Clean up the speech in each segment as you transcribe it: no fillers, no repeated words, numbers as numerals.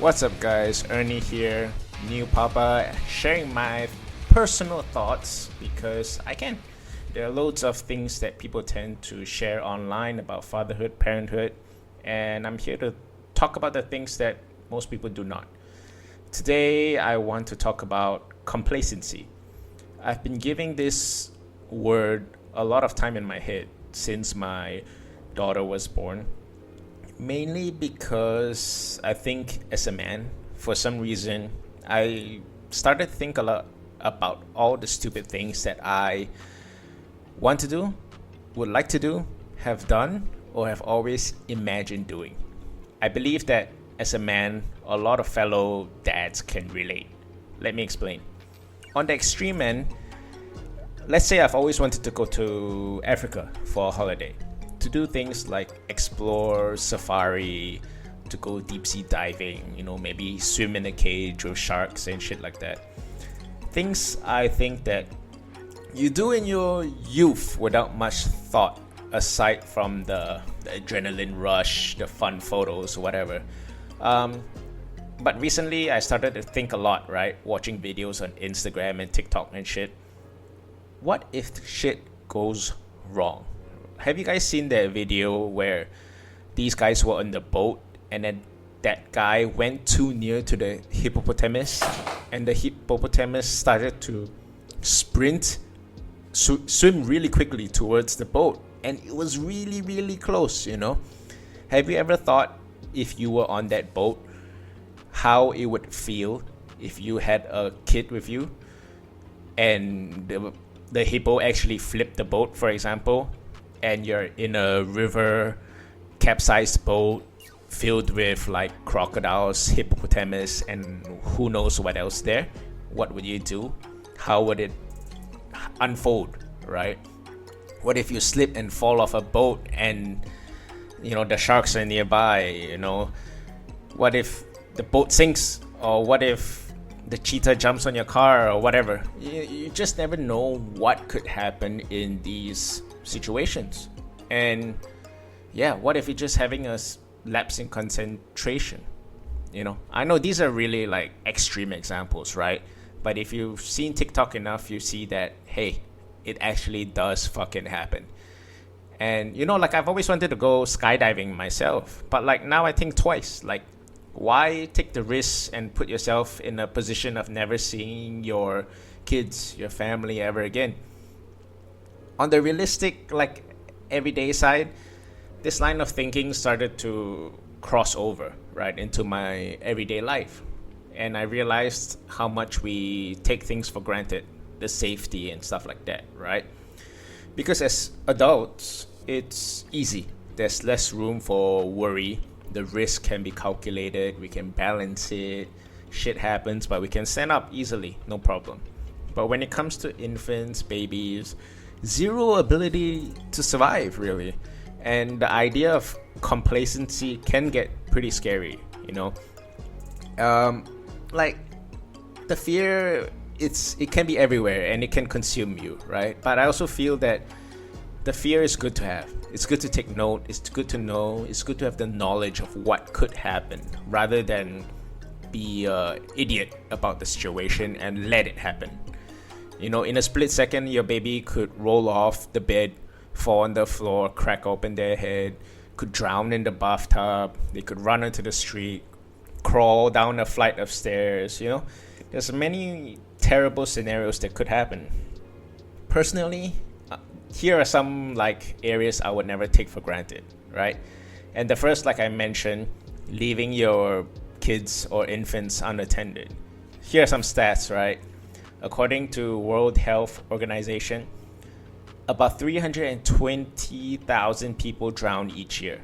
What's up, guys? Ernie here, new papa, sharing my personal thoughts because I can. There are loads of things that people tend to share online about fatherhood, parenthood, and I'm here to talk about the things that most people do not. Today, I want to talk about complacency. I've been giving this word a lot of time in my head since my daughter was born. Mainly because I think as a man, for some reason, I started to think a lot about all the stupid things that I want to do, would like to do, have done, or have always imagined doing. I believe that as a man, a lot of fellow dads can relate. Let me explain. On the extreme end, let's say I've always wanted to go to Africa for a holiday, to do things like explore safari, to go deep sea diving, maybe swim in a cage with sharks and shit like that. Things I think that you do in your youth without much thought, aside from the adrenaline rush, the fun photos, whatever. But recently I started to think a lot, right? Watching videos on Instagram and TikTok and shit. What if shit goes wrong? Have you guys seen that video where these guys were on the boat and then that guy went too near to the hippopotamus and the hippopotamus started to swim really quickly towards the boat, and it was really, really close, Have you ever thought, if you were on that boat, how it would feel if you had a kid with you and the hippo actually flipped the boat, for example, and you're in a river capsized boat filled with like crocodiles, hippopotamus, and who knows what else there? What would you do? How would it unfold, right? What if you slip and fall off a boat and the sharks are nearby? What if the boat sinks, or what if the cheetah jumps on your car, or whatever? You just never know what could happen in these situations. And yeah, what if you're just having a lapse in concentration? I know these are really like extreme examples, right? But if you've seen TikTok enough, you see that, hey, it actually does fucking happen. And like I've always wanted to go skydiving myself, but like now I think twice. Like, why take the risk and put yourself in a position of never seeing your kids, your family ever again? On the realistic, like everyday side, this line of thinking started to cross over right into my everyday life. And I realized how much we take things for granted, the safety and stuff like that, right? Because as adults, it's easy. There's less room for worry. The risk can be calculated. We can balance it. Shit happens, but we can stand up easily, no problem. But when it comes to infants, babies, zero ability to survive, really. And the idea of complacency can get pretty scary, like the fear, it can be everywhere and it can consume you, right? But I also feel that the fear is good to have. It's good to take note. It's good to know. It's good to have the knowledge of what could happen rather than be an idiot about the situation and let it happen. In a split second, your baby could roll off the bed, fall on the floor, crack open their head, could drown in the bathtub, they could run onto the street, crawl down a flight of stairs. There's many terrible scenarios that could happen. Personally, here are some like areas I would never take for granted, right? And the first, like I mentioned, leaving your kids or infants unattended. Here are some stats, right? According to World Health Organization, about 320,000 people drown each year.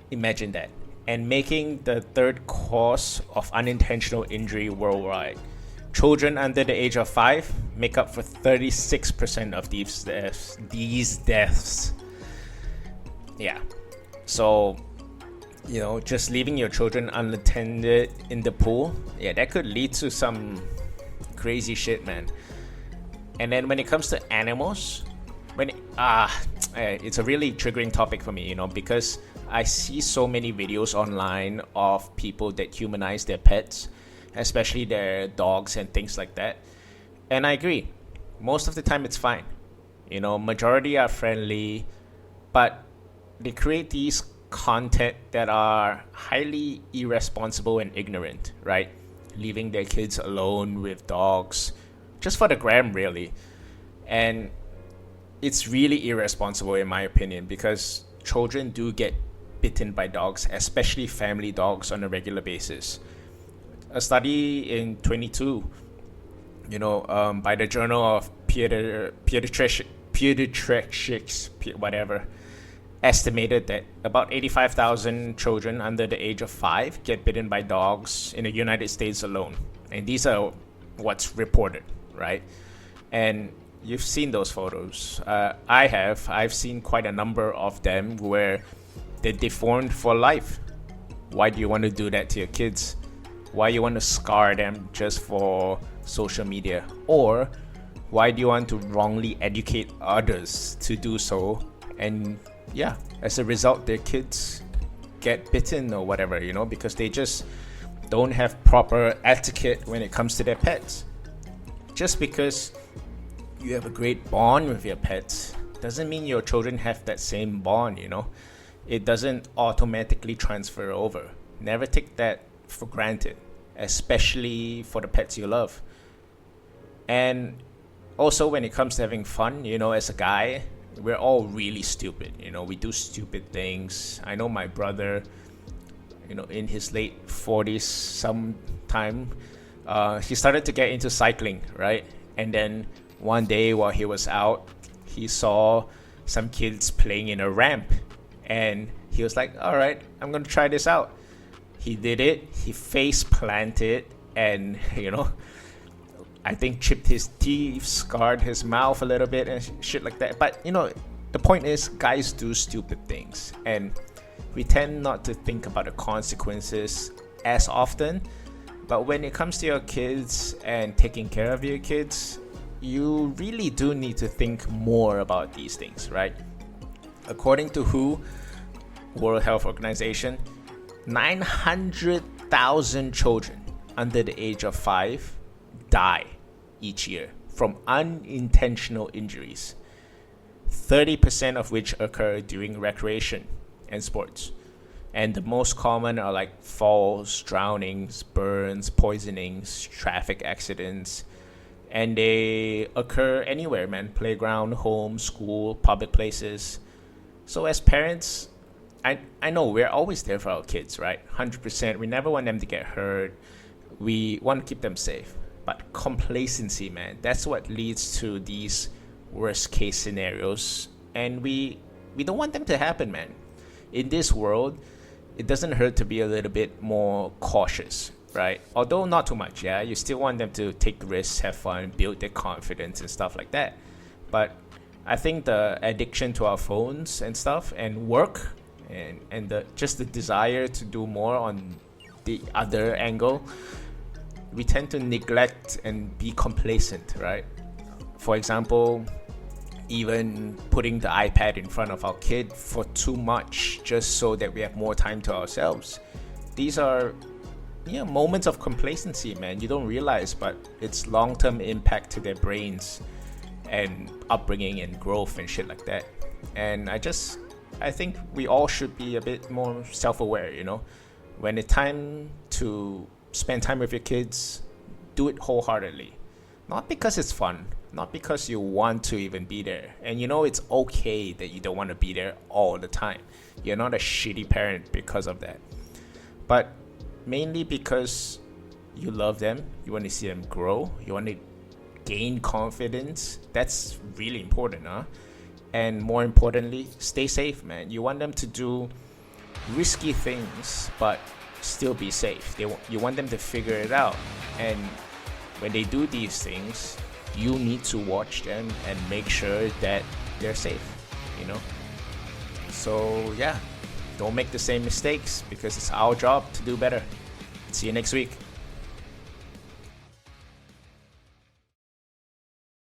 Imagine that. And making the third cause of unintentional injury worldwide. Children under the age of 5 make up for 36% of these deaths. Yeah. So, just leaving your children unattended in the pool, that could lead to some crazy shit, man. And then when it comes to animals, it's a really triggering topic for me, because I see so many videos online of people that humanize their pets, especially their dogs and things like that. And I agree. Most of the time it's fine. Majority are friendly, but they create these content that are highly irresponsible and ignorant, right? Leaving their kids alone with dogs just for the gram, really. And it's really irresponsible in my opinion, because children do get bitten by dogs, especially family dogs, on a regular basis. A study in 22, by the Journal of Pediatrics, whatever, estimated that about 85,000 children under the age of 5 get bitten by dogs in the United States alone. And these are what's reported, right? And you've seen those photos. I've seen quite a number of them where they're deformed for life. Why do you want to do that to your kids? Why you want to scar them just for social media? Or why do you want to wrongly educate others to do so? And yeah, as a result, their kids get bitten or whatever, because they just don't have proper etiquette when it comes to their pets. Just because you have a great bond with your pets doesn't mean your children have that same bond, It doesn't automatically transfer over. Never take that for granted, especially for the pets you love. And also when it comes to having fun, as a guy, we're all really stupid. We do stupid things. I know my brother, in his late 40s sometime, he started to get into cycling, right? And then one day while he was out, he saw some kids playing in a ramp. And he was like, all right, I'm going to try this out. He did it. He face planted and, I think chipped his teeth, scarred his mouth a little bit and shit like that. But, the point is, guys do stupid things. And we tend not to think about the consequences as often. But when it comes to your kids and taking care of your kids, you really do need to think more about these things, right? According to WHO, World Health Organization, 900,000 children under the age of 5 die each year from unintentional injuries, 30% of which occur during recreation and sports. And the most common are like falls, drownings, burns, poisonings, traffic accidents. And they occur anywhere, man. Playground, home, school, public places. So as parents, I know we're always there for our kids, right? 100%. We never want them to get hurt. We want to keep them safe. But complacency, man, that's what leads to these worst case scenarios. And we don't want them to happen, man. In this world, it doesn't hurt to be a little bit more cautious, right? Although not too much, yeah. You still want them to take risks, have fun, build their confidence and stuff like that. But I think the addiction to our phones and stuff and work and just the desire to do more on the other angle, we tend to neglect and be complacent, right? For example, even putting the iPad in front of our kid for too much just so that we have more time to ourselves. These are moments of complacency, man. You don't realize, but it's long-term impact to their brains and upbringing and growth and shit like that. And I think we all should be a bit more self-aware, When it's time to spend time with your kids, do it wholeheartedly. Not because it's fun, not because you want to even be there. And it's okay that you don't want to be there all the time. You're not a shitty parent because of that. But mainly because you love them, you want to see them grow, you want to gain confidence. That's really important, huh? And more importantly, stay safe, man. You want them to do risky things, but still be safe. You want them to figure it out. And when they do these things, you need to watch them and make sure that they're safe, So yeah, don't make the same mistakes because it's our job to do better. See you next week.